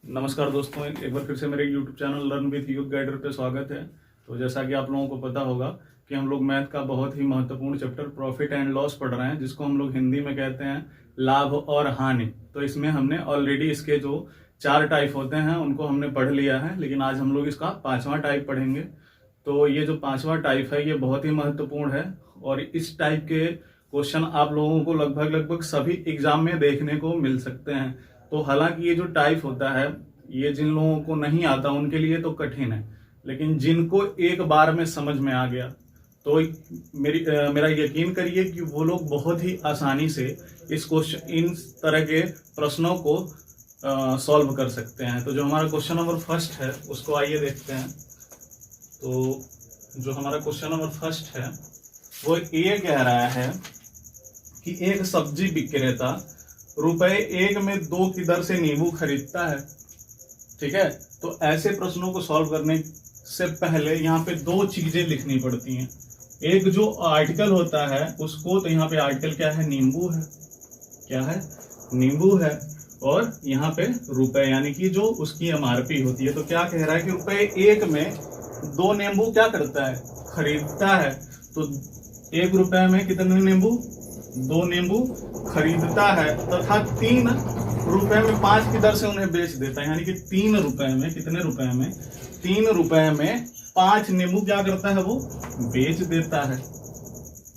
नमस्कार दोस्तों, एक बार फिर से मेरे YouTube channel Learn with Youth Guider पे स्वागत है। तो जैसा कि आप लोगों को पता होगा कि हम लोग मैथ का बहुत ही महत्वपूर्ण चैप्टर प्रॉफिट एंड लॉस पढ़ रहे हैं, जिसको हम लोग हिंदी में कहते हैं लाभ और हानि। तो इसमें हमने ऑलरेडी इसके जो 4 टाइप होते हैं उनको हमने पढ़ लिया है, लेकिन आज हम लोग इसका 5वां टाइप पढ़ेंगे। तो ये जो 5वां टाइप है ये बहुत ही महत्वपूर्ण है और इस टाइप के क्वेश्चन आप लोगों को लगभग सभी एग्जाम में देखने को मिल सकते हैं। तो हालांकि ये जो टाइप होता है ये जिन लोगों को नहीं आता उनके लिए तो कठिन है, लेकिन जिनको एक बार में समझ में आ गया तो मेरा यकीन करिए कि वो लोग बहुत ही आसानी से इन तरह के प्रश्नों को सॉल्व कर सकते हैं। तो जो हमारा क्वेश्चन नंबर फर्स्ट है उसको आइए देखते हैं। तो जो हमारा क्वेश्चन नंबर फर्स्ट है वो ये कह रहा है कि एक सब्जी विक्रेता ₹1 में 2 की दर से नींबू खरीदता है। ठीक है, तो ऐसे प्रश्नों को सॉल्व करने से पहले यहाँ पे 2 चीजें लिखनी पड़ती हैं। एक जो आर्टिकल होता है उसको, तो यहाँ पे आर्टिकल क्या है, नींबू है। क्या है, नींबू है। और यहाँ पे रुपए यानी कि जो उसकी MRP होती है। तो क्या कह रहा है कि ₹1 में 2 नींबू क्या करता है, खरीदता है। तो ₹1 में कितने नींबू, 2 नींबू खरीदता है तथा ₹3 में 5 की दर से उन्हें बेच देता है। यानी कि ₹3 में, कितने रुपए में, ₹3 में 5 नींबू क्या करता है, वो बेच देता है।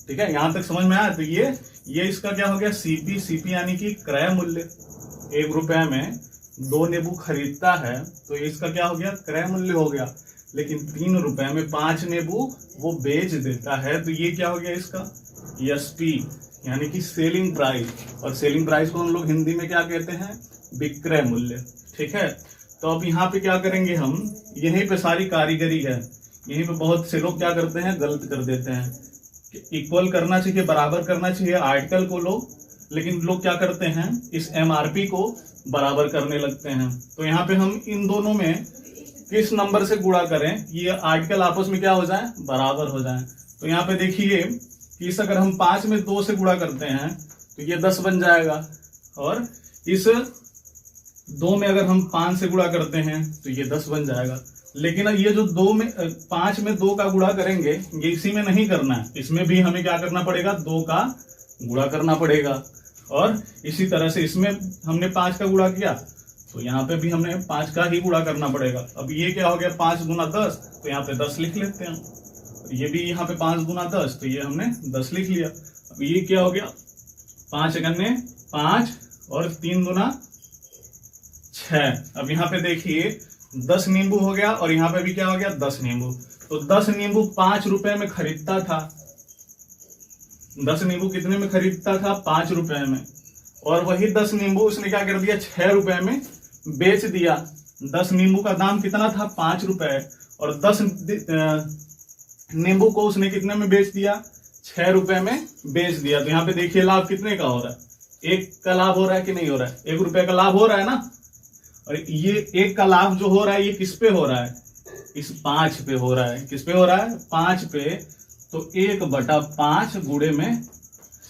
ठीक है, यहां तक समझ में आया। तो ये इसका क्या हो गया, सीपी यानी कि क्रय मूल्य। ₹1 में 2 नींबू खरीदता है तो इसका क्या हो गया, क्रय मूल्य हो गया। लेकिन ₹3 में 5 नींबू वो बेच देता है तो ये क्या हो गया इसका, SP यानी कि सेलिंग प्राइस। और सेलिंग प्राइस को हम लोग हिंदी में क्या कहते हैं, विक्रय मूल्य। ठीक है, तो अब यहाँ पे क्या करेंगे हम, यहीं पे सारी कारीगरी है। यहीं पे बहुत से लोग क्या करते हैं, गलत कर देते हैं कि इक्वल करना चाहिए, बराबर करना चाहिए आर्टिकल को लोग, लेकिन लोग क्या करते हैं, इस MRP को बराबर करने लगते हैं। तो यहाँ पे हम इन दोनों में किस नंबर से गुणा करें, ये आर्टिकल आपस में क्या हो जाए, बराबर हो जाए। तो यहाँ पे देखिए कि इस अगर हम 5 में 2 से गुणा करते हैं तो ये 10 बन जाएगा, और इस 2 में अगर हम 5 से गुणा करते हैं तो ये 10 बन जाएगा। लेकिन ये जो 5 में 2 का गुणा करेंगे ये इसी में नहीं करना है, इसमें भी हमें क्या करना पड़ेगा, 2 का गुणा करना पड़ेगा। और इसी तरह से इसमें हमने 5 का गुणा किया तो यहाँ पे भी हमने 5 का ही गुणा करना पड़ेगा। अब ये क्या हो गया, 5 गुना 10, तो यहाँ पे 10 लिख लेते हैं। ये भी यहाँ पे 5 गुना 10, तो ये हमने 10 लिख लिया। अब ये क्या हो गया, 5 एकन्ने 5 और 3 गुना 6। अब यहाँ पे देखिए 10 नींबू हो गया और यहाँ पे भी क्या हो गया, 10 नींबू। तो 10 नींबू ₹5 में खरीदता था। 10 नींबू कितने में खरीदता था, ₹5 में। और वही 10 नींबू उसने क्या कर दिया, ₹6 में बेच दिया। 10 नींबू का दाम कितना था, ₹5, और 10 नींबू को उसने कितने में बेच दिया, ₹6 में बेच दिया। तो यहाँ पे देखिए लाभ कितने का हो रहा है, 1 का लाभ हो रहा है कि नहीं हो रहा है, ₹1 का लाभ हो रहा है ना। और ये 1 का लाभ जो हो रहा है ये किस पे हो रहा है, इस 5 पे हो रहा है। किस पे हो रहा है, 5 पे। तो 1/5 गुणे में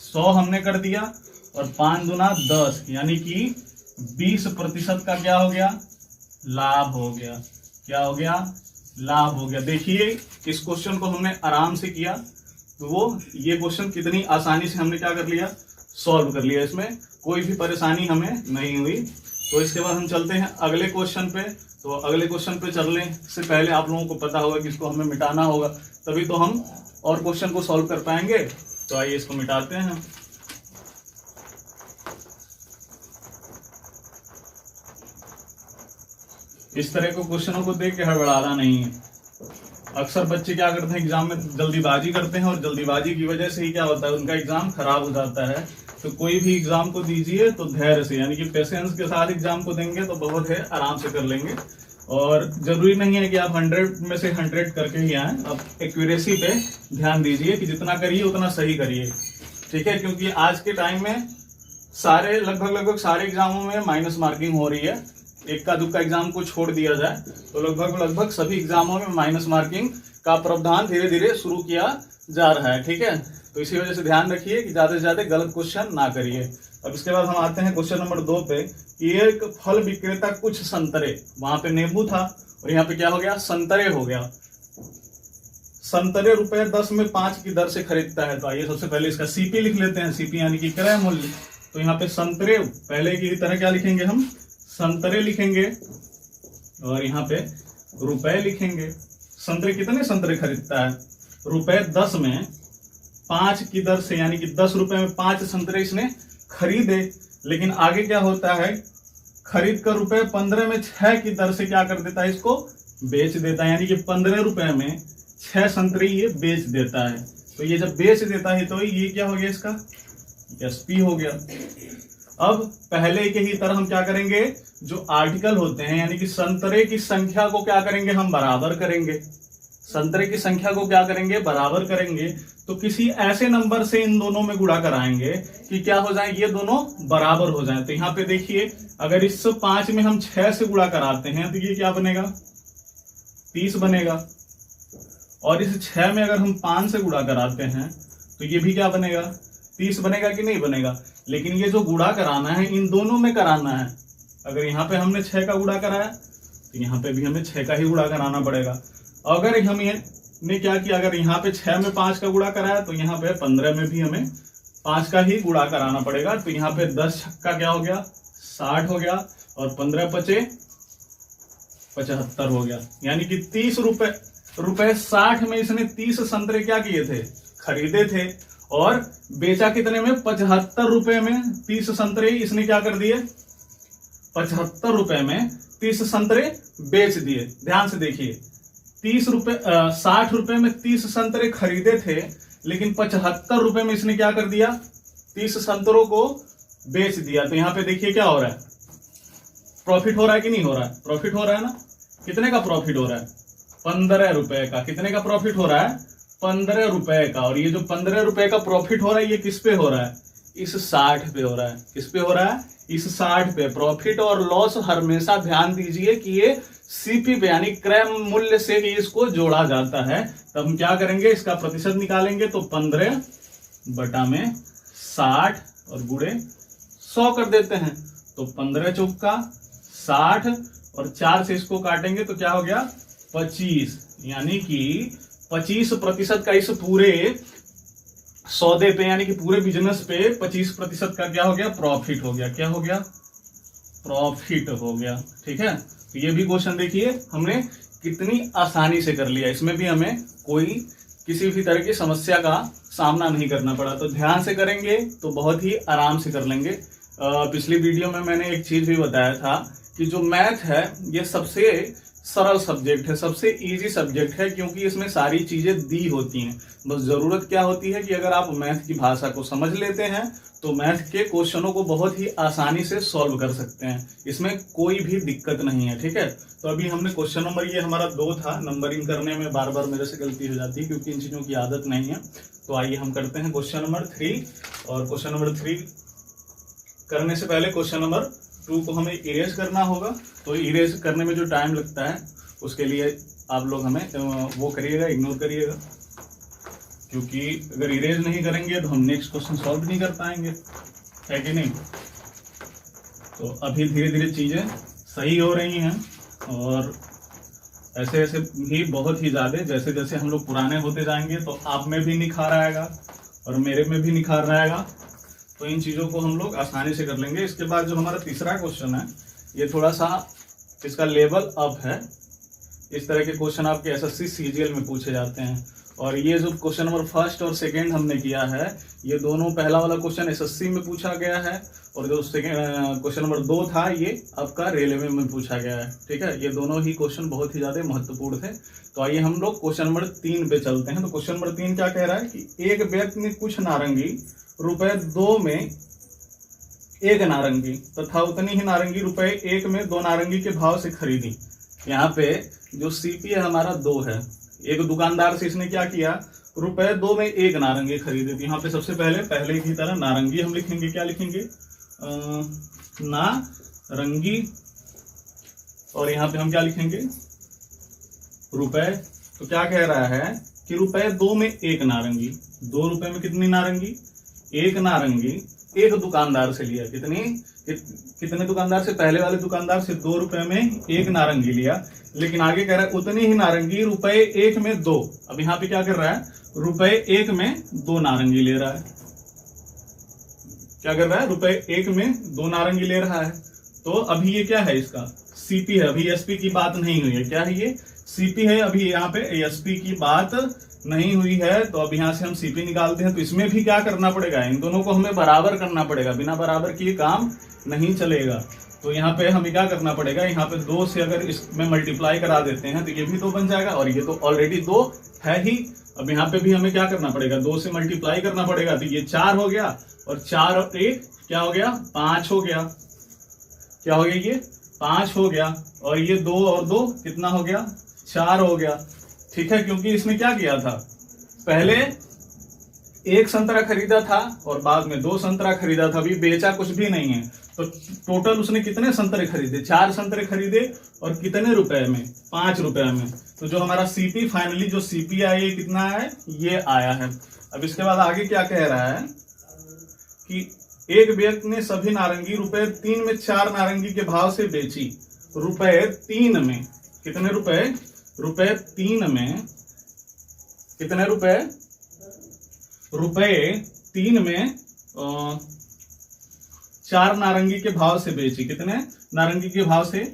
100 हमने कर दिया, और 5 गुना 10 यानी कि 20% का क्या हो गया, लाभ हो गया। क्या हो गया, लाभ हो गया। देखिए इस क्वेश्चन को हमने आराम से किया, तो ये क्वेश्चन कितनी आसानी से हमने क्या कर लिया, सॉल्व कर लिया। इसमें कोई भी परेशानी हमें नहीं हुई। तो इसके बाद हम चलते हैं अगले क्वेश्चन पे। तो अगले क्वेश्चन पे चलने से पहले आप लोगों को पता होगा कि इसको हमें मिटाना होगा, तभी तो हम और क्वेश्चन को सॉल्व कर पाएंगे। तो आइए इसको मिटाते हैं। इस तरह के क्वेश्चनों को देख के हड़बड़ाना नहीं है। अक्सर बच्चे क्या करते हैं, एग्जाम में जल्दीबाजी करते हैं, और जल्दीबाजी की वजह से ही क्या होता है, उनका एग्जाम खराब हो जाता है। तो कोई भी एग्जाम को दीजिए तो धैर्य से, यानी कि पेशेंस के साथ एग्जाम को देंगे तो बहुत है, आराम से कर लेंगे। और जरूरी नहीं है कि आप 100 में से 100 करके ही आए। आप एक्यूरेसी पे ध्यान दीजिए कि जितना करिए उतना सही करिए। ठीक है, क्योंकि आज के टाइम में लगभग सारे एग्जामों में माइनस मार्किंग हो रही है। एक का दुक्का एग्जाम को छोड़ दिया जाए तो लगभग सभी एग्जामों में माइनस मार्किंग का प्रावधान धीरे धीरे शुरू किया जा रहा है। ठीक है, तो इसी वजह से ध्यान रखिए कि ज्यादा से ज्यादा गलत क्वेश्चन ना करिए। अब इसके बाद हम आते हैं क्वेश्चन नंबर 2 पे। एक फल विक्रेता कुछ संतरे, वहां पे नींबू था और यहाँ पे क्या हो गया, संतरे हो गया। संतरे ₹10 में 5 की दर से खरीदता है। तो आइए सबसे पहले इसका सीपी लिख लेते हैं। सीपी यानी कि क्रय मूल्य। तो यहाँ पे संतरे पहले की तरह क्या लिखेंगे हम, संतरे लिखेंगे और यहाँ पे रुपए लिखेंगे। संतरे कितने संतरे खरीदता है, ₹10 में 5 की दर से, यानी कि 10 रुपए में 5 संतरे इसने खरीदे। लेकिन आगे क्या होता है, खरीद कर ₹15 में 6 की दर से क्या कर देता है, इसको बेच देता है। यानी कि 15 रुपए में 6 संतरे ये बेच देता है। तो ये जब बेच देता है तो ये क्या हो गया, इसका एसपी हो गया। अब पहले के ही तरह हम क्या करेंगे, जो आर्टिकल होते हैं यानी कि संतरे की संख्या को क्या करेंगे, हम बराबर करेंगे। संतरे की संख्या को क्या करेंगे, बराबर करेंगे। तो किसी ऐसे नंबर से इन दोनों में गुणा कराएंगे कि क्या हो जाए, ये दोनों बराबर हो जाए। तो यहाँ पे देखिए, अगर इस 5 में हम 6 से गुणा कराते हैं तो ये क्या बनेगा, 30 बनेगा। और इस 6 में अगर हम 5 से गुणा कराते हैं तो ये भी क्या बनेगा, 30 बनेगा कि नहीं बनेगा। लेकिन ये जो गुणा कराना है इन दोनों में कराना है। अगर यहाँ पे हमने 6 का गुणा कराया तो यहाँ पे भी हमें 6 का ही गुणा कराना पड़ेगा। अगर हम ने क्या किया, अगर यहाँ पे 6 में 5 का गुणा कराया तो यहाँ पे 15 में भी हमें 5 का ही गुणा कराना पड़ेगा। तो यहाँ पे 10 छक्का क्या हो गया, 60 हो गया और 15 पचे 75 हो गया। यानी कि 30 रुपए 60 में इसने 30 संतरे क्या किए थे, खरीदे थे। और बेचा कितने में, 75 रुपए में 30 संतरे इसने क्या कर दिए, 75 रुपए में 30 संतरे बेच दिए। ध्यान से देखिए, 60 रुपए में 30 संतरे खरीदे थे, लेकिन 75 रुपए में इसने क्या कर दिया, 30 संतरों को बेच दिया। तो यहाँ पे देखिए क्या हो रहा है, प्रॉफिट हो रहा है कि नहीं हो रहा है, प्रॉफिट हो रहा है ना। कितने का प्रॉफिट हो रहा है, 15 रुपए का। कितने का प्रॉफिट हो रहा है, 15 रुपए का। और ये जो 15 रुपए का प्रॉफिट हो रहा है ये किस पे हो रहा है, इस 60 पे हो रहा है। किस पे हो रहा है, इस 60 पे। प्रॉफिट और लॉस हमेशा ध्यान दीजिए कि ये सीपी पे यानी क्रय मूल्य से ही इसको जोड़ा जाता है। तब हम क्या करेंगे, इसका प्रतिशत निकालेंगे। तो 15 बटा में 60 और गुणे 100 कर देते हैं। तो 15 चौका 60 और 4 से इसको काटेंगे तो क्या हो गया, 25। यानी कि 25% का इस पूरे सौदे पे यानी कि पूरे बिजनेस पे 25% का क्या हो गया, प्रॉफिट हो गया। क्या हो गया, प्रॉफिट हो गया। ठीक है, तो ये भी क्वेश्चन देखिए हमने कितनी आसानी से कर लिया। इसमें भी हमें कोई किसी भी तरह की समस्या का सामना नहीं करना पड़ा। तो ध्यान से करेंगे तो बहुत ही आराम से कर लेंगे। पिछली वीडियो में मैंने एक चीज भी बताया था कि जो मैथ है ये सबसे सरल सब्जेक्ट है, सबसे इजी सब्जेक्ट है, क्योंकि इसमें सारी चीजें दी होती हैं। बस जरूरत क्या होती है कि अगर आप मैथ की भाषा को समझ लेते हैं तो मैथ के क्वेश्चनों को बहुत ही आसानी से सॉल्व कर सकते हैं। इसमें कोई भी दिक्कत नहीं है। ठीक है, तो अभी हमने क्वेश्चन नंबर, ये हमारा 2 था। नंबरिंग करने में बार बार मेरे से गलती हो जाती है क्योंकि इन चीजों की आदत नहीं है। तो आइए हम करते हैं क्वेश्चन नंबर 3। और क्वेश्चन नंबर 3 करने से पहले क्वेश्चन नंबर 2 को हमें इरेज करना होगा। तो इरेज करने में जो टाइम लगता है उसके लिए आप लोग हमें वो करिएगा, इग्नोर करिएगा, क्योंकि अगर इरेज नहीं करेंगे तो हम नेक्स्ट क्वेश्चन सॉल्व नहीं कर पाएंगे, है कि नहीं। तो अभी धीरे धीरे चीजें सही हो रही हैं और ऐसे ऐसे भी बहुत ही ज्यादा, जैसे जैसे हम लोग पुराने होते जाएंगे तो आप में भी निखार आएगा और मेरे में भी निखार आएगा। तो इन चीजों को हम लोग आसानी से कर लेंगे। इसके बाद जो हमारा तीसरा क्वेश्चन है ये थोड़ा सा इसका लेवल अप है। इस तरह के क्वेश्चन आपके एसएससी सीजीएल में पूछे जाते हैं। और ये जो क्वेश्चन नंबर 1 और 2 हमने किया है, ये दोनों, पहला वाला क्वेश्चन एसएससी में पूछा गया है और जो क्वेश्चन नंबर 2 था ये आपका रेलवे में पूछा गया है। ठीक है, ये दोनों ही क्वेश्चन बहुत ही ज्यादा महत्वपूर्ण थे। तो आइए हम लोग क्वेश्चन नंबर 3 पे चलते हैं। तो क्वेश्चन नंबर 3 क्या कह रहा है कि एक व्यक्ति ने कुछ नारंगी ₹2 में 1 नारंगी तथा उतनी ही नारंगी ₹1 में 2 नारंगी के भाव से खरीदी। यहाँ पे जो सीपी है हमारा 2 है। एक दुकानदार से इसने क्या किया, ₹2 में 1 नारंगी खरीदी थी। यहाँ पे सबसे पहले की तरह नारंगी हम लिखेंगे। क्या लिखेंगे, नारंगी। और यहाँ पे हम क्या लिखेंगे, रुपए। तो क्या कह रहा है कि ₹2 में 1 नारंगी, ₹2 में कितनी नारंगी, 1 नारंगी एक दुकानदार से लिया। कितने दुकानदार से? पहले वाले दुकानदार से 2 रुपए में एक नारंगी लिया, लेकिन आगे कह रहा है उतनी ही नारंगी रुपए 1 में 2। अब यहाँ पे क्या कर रहा है? रुपए 1 में 2 नारंगी ले रहा है। क्या कर रहा है? रुपए 1 में 2 नारंगी ले रहा है। तो अभी ये क्या है? इसका सीपी है। अभी एसपी की बात नहीं हुई है। क्या है ये? सीपी है। अभी यहाँ पे एसपी की बात नहीं हुई है। तो अब यहाँ से हम सीपी निकालते हैं। तो इसमें भी क्या करना पड़ेगा? इन दोनों को हमें बराबर करना पड़ेगा। बिना बराबर किए काम नहीं चलेगा। तो यहाँ पे हमें क्या करना पड़ेगा? यहाँ पे 2 से अगर इसमें मल्टीप्लाई करा देते हैं तो ये भी 2 बन जाएगा, और ये तो ऑलरेडी 2 है ही। अब यहाँ पे भी हमें क्या करना पड़ेगा? 2 से मल्टीप्लाई करना पड़ेगा। तो ये 4 हो गया, और 4 और 1 क्या हो गया? 5 हो गया। क्या हो गया? ये 5 हो गया। और ये 2 और 2 कितना हो गया? 4 हो गया। ठीक है, क्योंकि इसने क्या किया था? पहले 1 संतरा खरीदा था और बाद में 2 संतरा खरीदा था। अभी बेचा कुछ भी नहीं है। तो टोटल उसने कितने संतरे खरीदे? 4 संतरे खरीदे, और कितने रुपए में? 5 रुपए में। तो जो हमारा सीपी फाइनली जो सीपी आया ये कितना है? ये आया है। अब इसके बाद आगे क्या कह रहा है कि एक व्यक्ति ने सभी नारंगी रुपए 3 में 4 नारंगी के भाव से बेची। रुपए 3 में कितने रुपए? रुपए 3 में कितने रुपए? रुपए 3 में 4 नारंगी के भाव से बेची। कितने नारंगी के भाव से?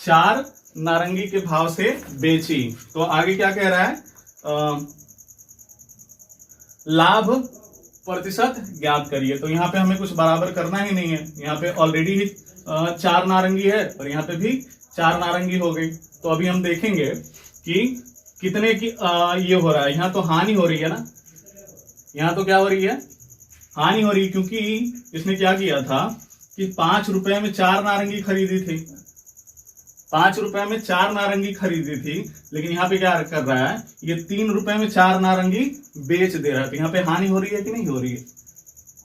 4 नारंगी के भाव से बेची। तो आगे क्या कह रहा है? लाभ प्रतिशत ज्ञात करिए। तो यहाँ पे हमें कुछ बराबर करना ही नहीं है। यहाँ पे ऑलरेडी ही 4 नारंगी है, और यहाँ पे भी 4 नारंगी हो गई। तो अभी हम देखेंगे कि कितने की ये हो रहा है। यहाँ तो हानि हो रही है ना। यहाँ तो क्या हो रही है? हानि हो रही है, क्योंकि इसने क्या किया था कि 5 रुपए में 4 नारंगी खरीदी थी। 5 रुपए में 4 नारंगी खरीदी थी, लेकिन यहाँ पे क्या कर रहा है? ये 3 रुपए में 4 नारंगी बेच दे रहा है। तो यहाँ पे हानि हो रही है कि नहीं हो रही है?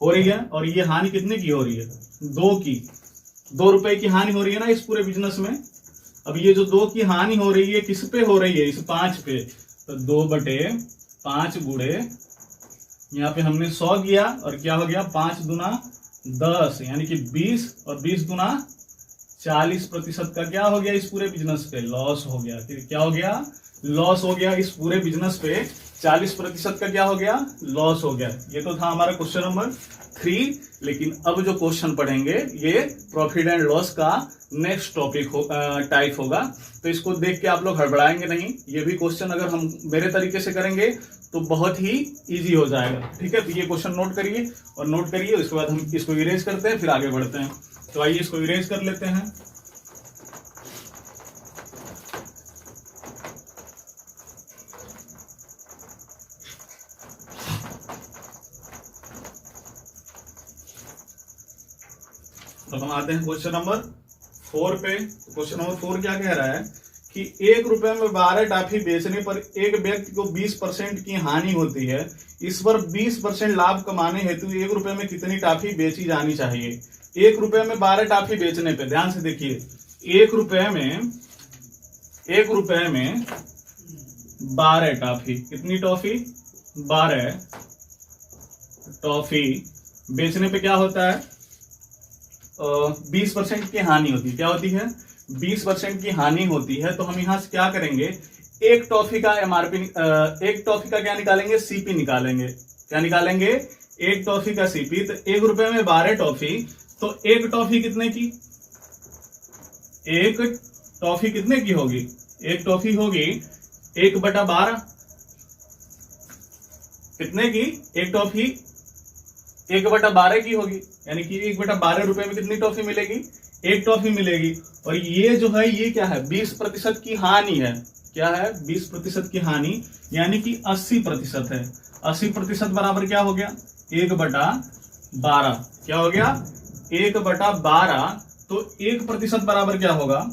हो रही है। और ये हानि कितने की हो रही है? 2 की। 2 रुपए की हानि हो रही है ना इस पूरे बिजनेस में। अब ये जो 2 की हानि हो रही है किस पे हो रही है? इस 5 पे। तो 2/5 गुणे, यहाँ पे हमने 100 किया, और क्या हो गया? 5 दूना 10, यानी कि 20, और 20 दूना 40% का क्या हो गया? इस पूरे बिजनेस पे लॉस हो गया। क्या हो गया? लॉस हो गया। इस पूरे बिजनेस पे 40% का क्या हो गया? लॉस हो गया। ये तो था हमारा क्वेश्चन नंबर 3। लेकिन अब जो क्वेश्चन पढ़ेंगे ये प्रॉफिट एंड लॉस का नेक्स्ट टॉपिक टाइप होगा। तो इसको देख के आप लोग हड़बड़ाएंगे नहीं। ये भी क्वेश्चन अगर हम मेरे तरीके से करेंगे तो बहुत ही इजी हो जाएगा। ठीक है, तो ये क्वेश्चन नोट करिए, और नोट करिए उसके बाद हम इसको इरेज करते हैं, फिर आगे बढ़ते हैं। तो आइए इसको इरेज कर लेते हैं। तो हम आते हैं क्वेश्चन नंबर 4 पे। क्वेश्चन नंबर 4 क्या कह रहा है कि 1 रुपए में 12 टॉफी बेचने पर एक व्यक्ति को 20% की हानि होती है। इस पर 20% लाभ कमाने हेतु 1 रुपए में कितनी टॉफी बेची जानी चाहिए? 1 रुपए में 12 टॉफी बेचने पे ध्यान से देखिए। 1 रुपए में 12 टॉफी। कितनी टॉफी? 12 टॉफी बेचने पे क्या होता है? 20% की हानि होती है। क्या होती है? 20% की हानि होती है। तो हम यहां से क्या करेंगे? एक टॉफी का एमआरपी, एक टॉफी का क्या निकालेंगे? सीपी निकालेंगे। क्या निकालेंगे? एक टॉफी का सीपी। तो 1 रुपए में 12 टॉफी, तो एक टॉफी कितने की? एक टॉफी कितने की होगी? एक टॉफी होगी 1/12। कितने की? एक टॉफी 1/12 की होगी, यानी कि 1/12 रुपए में कितनी टॉफी मिलेगी? एक टॉफी मिलेगी। और ये जो है ये क्या है? 20% की हानि है। क्या है? 20% की हानि, यानी कि 80% है। 80% बराबर क्या हो गया? 1/12। क्या हो गया? 1/12। तो 1% बराबर क्या होगा?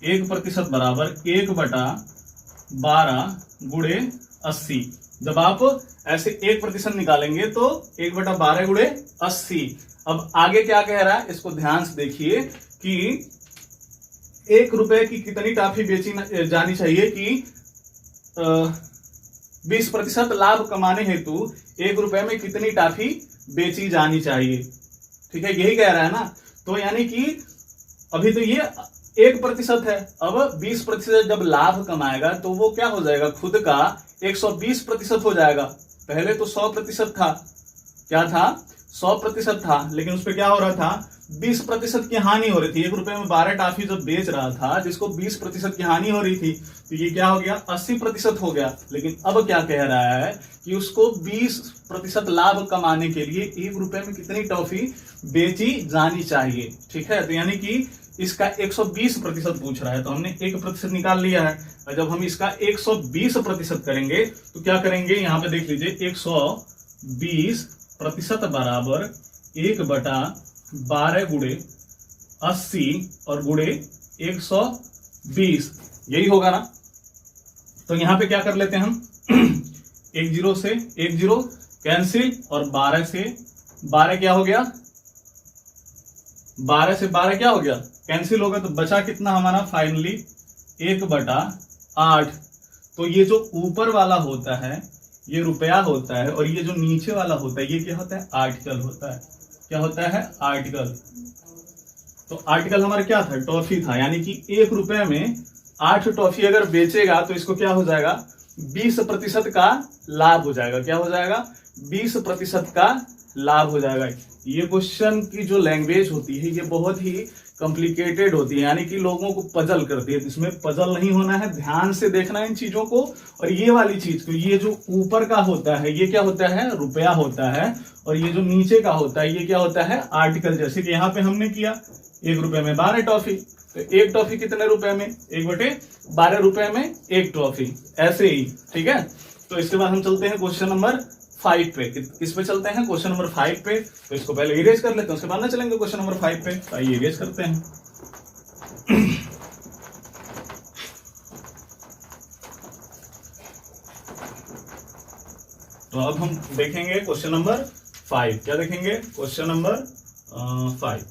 1% बराबर 1/12 गुणे 80। जब आप ऐसे 1% निकालेंगे तो 1/12 गुणे 80। अब आगे क्या कह रहा है इसको ध्यान से देखिए कि 1 रुपए की कितनी टॉफी बेची जानी चाहिए कि 20% लाभ कमाने हेतु 1 रुपए में कितनी टॉफी बेची जानी चाहिए। ठीक है, यही कह रहा है ना। तो यानी कि अभी तो ये 1% है, अब 20% जब लाभ कमाएगा तो वो क्या हो जाएगा, खुद का 120% हो जाएगा। पहले तो 100% था, क्या था, 100% था, लेकिन उस पर क्या हो रहा था, 20% की हानि हो रही थी। 1 रुपए में 12 टॉफी जब बेच रहा था, जिसको 20% की हानि हो रही थी, तो ये क्या हो गया, 80% हो गया। लेकिन अब क्या कह रहा है कि उसको 20% लाभ कमाने के लिए 1 रुपए में कितनी टॉफी बेची जानी चाहिए। ठीक है, तो यानी कि इसका 120% पूछ रहा है, तो हमने 1% निकाल लिया है। और जब हम इसका 120% करेंगे तो क्या करेंगे, यहां पे देख लीजिए, 120% बराबर 1/12 गुणे 80 और गुणे 120, यही होगा ना। तो यहां पे क्या कर लेते हैं हम, 1 0 से 1 0 कैंसिल, और 12 से 12 क्या हो गया, 12 से 12 क्या हो गया, कैंसिल होगा। तो बचा कितना हमारा फाइनली 1/8। तो ये जो ऊपर वाला होता है ये रुपया होता है, और ये जो नीचे वाला होता है ये क्या होता है, आर्टिकल होता है। क्या होता है, आर्टिकल। तो आर्टिकल हमारा क्या था, टॉफी था। यानी कि 1 रुपए में 8 टॉफी अगर बेचेगा तो इसको क्या हो जाएगा, 20% का लाभ हो जाएगा। क्या हो जाएगा, 20% का लाभ हो जाएगा। ये क्वेश्चन की जो लैंग्वेज होती है ये बहुत ही कॉम्प्लिकेटेड होती है, यानी कि लोगों को पजल करती है। इसमें पजल नहीं होना है, ध्यान से देखना है इन चीजों को। और ये वाली चीज को, ये जो ऊपर का होता है ये क्या होता है, रुपया होता है, और ये जो नीचे का होता है ये क्या होता है, आर्टिकल। जैसे कि यहाँ पे हमने किया, 1 रुपए में 12 टॉफी, तो 1 टॉफी कितने रुपए में, 1/12 रुपए में 1 टॉफी, ऐसे ही। ठीक है, तो इसके बाद हम चलते हैं क्वेश्चन नंबर 5 पे। किस पे चलते हैं, क्वेश्चन नंबर 5 पे। तो इसको पहले इरेज कर लेते हैं, उसके बाद ना चलेंगे क्वेश्चन नंबर 5 पे। तो आइए इरेज करते हैं। तो अब हम देखेंगे क्वेश्चन नंबर 5। क्या देखेंगे, क्वेश्चन नंबर 5।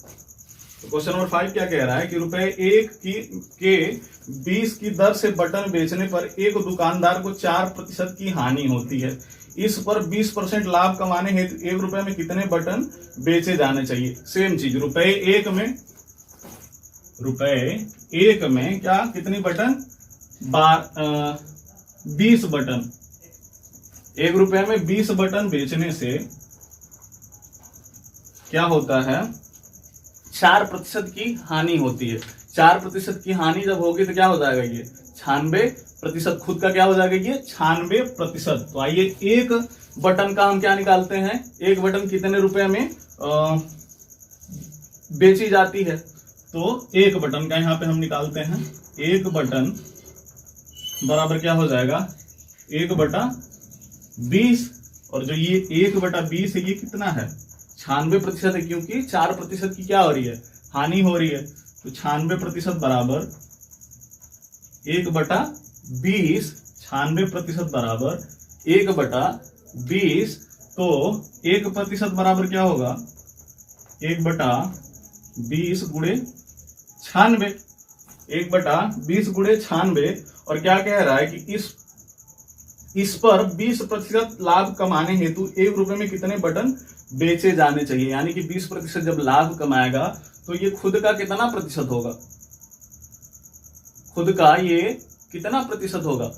तो क्वेश्चन नंबर 5 क्या कह रहा है कि ₹1 के 20 की दर से बटन बेचने पर एक दुकानदार को 4% की हानि होती है। इस पर 20% लाभ कमाने हेतु 1 रुपए में कितने बटन बेचे जाने चाहिए। सेम चीज, ₹1 में क्या, कितनी बटन, 20 बटन। 1 रुपए में 20 बटन बेचने से क्या होता है, 4% की हानि होती है। 4% की हानि जब होगी तो क्या हो जाएगा, ये 96%। खुद का क्या हो जाएगा, ये 96%। तो आइए 1 बटन का हम क्या निकालते हैं, 1 बटन कितने रुपए में बेची जाती है। तो 1 बटन का यहां पे हम निकालते हैं, 1 बटन बराबर क्या हो जाएगा, 1/20। और जो ये 1/20 है ये कितना है, 96% है, क्योंकि 4% की क्या हो रही है, हानि हो रही है। तो 96% बराबर 1/20, 96% बराबर 1/20। तो 1% बराबर क्या होगा, 1/20 गुणे 96, 1/20 गुणे 96। और क्या कह रहा है कि इस पर 20% लाभ कमाने हेतु 1 रुपए में कितने बटन बेचे जाने चाहिए। यानी कि 20% जब लाभ कमाएगा तो ये खुद का कितना प्रतिशत होगा, खुद का ये कितना प्रतिशत होगा,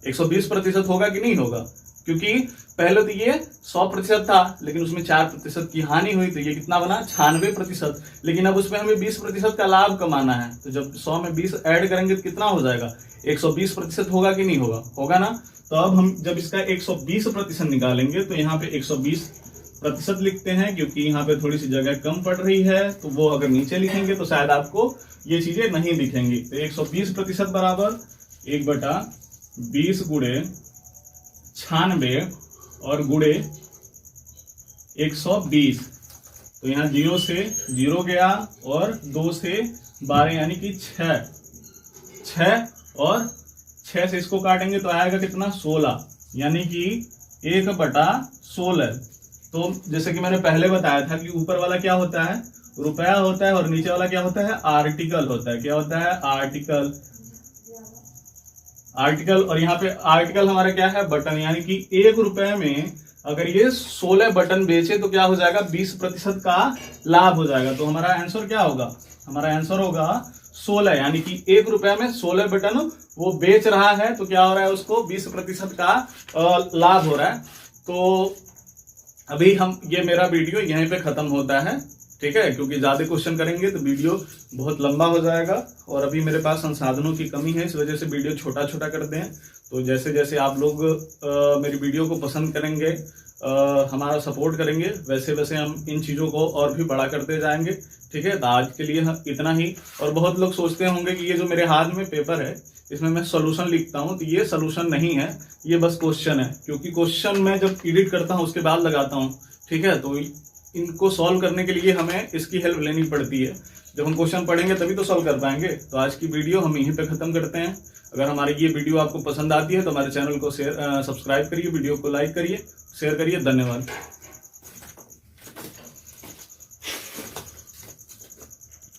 120% होगा कि नहीं होगा। क्योंकि पहले तो ये 100% था, लेकिन उसमें 4% की हानि हुई, तो ये कितना बना, 96%। लेकिन अब उसमें हमें 20% का लाभ कमाना है, तो जब 100 में 20 ऐड करेंगे तो कितना हो जाएगा, 120% होगा कि नहीं होगा, होगा ना। तो अब हम जब इसका 120% निकालेंगे तो यहाँ पे 120% लिखते हैं, क्योंकि यहाँ पे थोड़ी सी जगह कम पड़ रही है। तो वो अगर नीचे लिखेंगे तो शायद आपको ये चीजें नहीं दिखेंगी। तो 120% बराबर 1/20 गुणे 96 और गुणे 120। तो यहाँ 0 से 0 गया और 2 से 12 यानी कि 6 और 6 से इसको काटेंगे तो आएगा कितना, 16, यानी कि 1/16। तो जैसे कि मैंने पहले बताया था कि ऊपर वाला क्या होता है, रुपया होता है, और नीचे वाला क्या होता है, आर्टिकल होता है। क्या होता है, आर्टिकल। और यहाँ पे आर्टिकल हमारा क्या है, बटन। यानी कि 1 रुपए में अगर ये 16 बटन बेचे तो क्या हो जाएगा, 20% का लाभ हो जाएगा। तो हमारा आंसर क्या होगा, हमारा आंसर होगा 16, यानी कि 1 रुपया में 16 बटन वो बेच रहा है, तो क्या हो रहा है, उसको 20% का लाभ हो रहा है। तो अभी हम, ये मेरा वीडियो यहीं पे खत्म होता है, ठीक है, क्योंकि ज्यादा क्वेश्चन करेंगे तो वीडियो बहुत लंबा हो जाएगा और अभी मेरे पास संसाधनों की कमी है, इस वजह से वीडियो छोटा छोटा करते हैं। तो जैसे जैसे आप लोग मेरी वीडियो को पसंद करेंगे, हमारा सपोर्ट करेंगे, वैसे वैसे हम इन चीज़ों को और भी बड़ा करते जाएंगे, ठीक है। तो आज के लिए इतना ही। और बहुत लोग सोचते होंगे कि ये जो मेरे हाथ में पेपर है इसमें मैं सोल्यूशन लिखता हूँ, तो ये सोल्यूशन नहीं है, ये बस क्वेश्चन है, क्योंकि क्वेश्चन मैं जब एडिट करता हूँ उसके बाद लगाता हूँ, ठीक है। तो इनको सॉल्व करने के लिए हमें इसकी हेल्प लेनी पड़ती है, जब हम क्वेश्चन पढ़ेंगे तभी तो सॉल्व कर पाएंगे। तो आज की वीडियो हम यहीं पे खत्म करते हैं। अगर हमारी ये वीडियो आपको पसंद आती है तो हमारे चैनल को सब्सक्राइब करिए, वीडियो को लाइक करिए, शेयर करिए। धन्यवाद।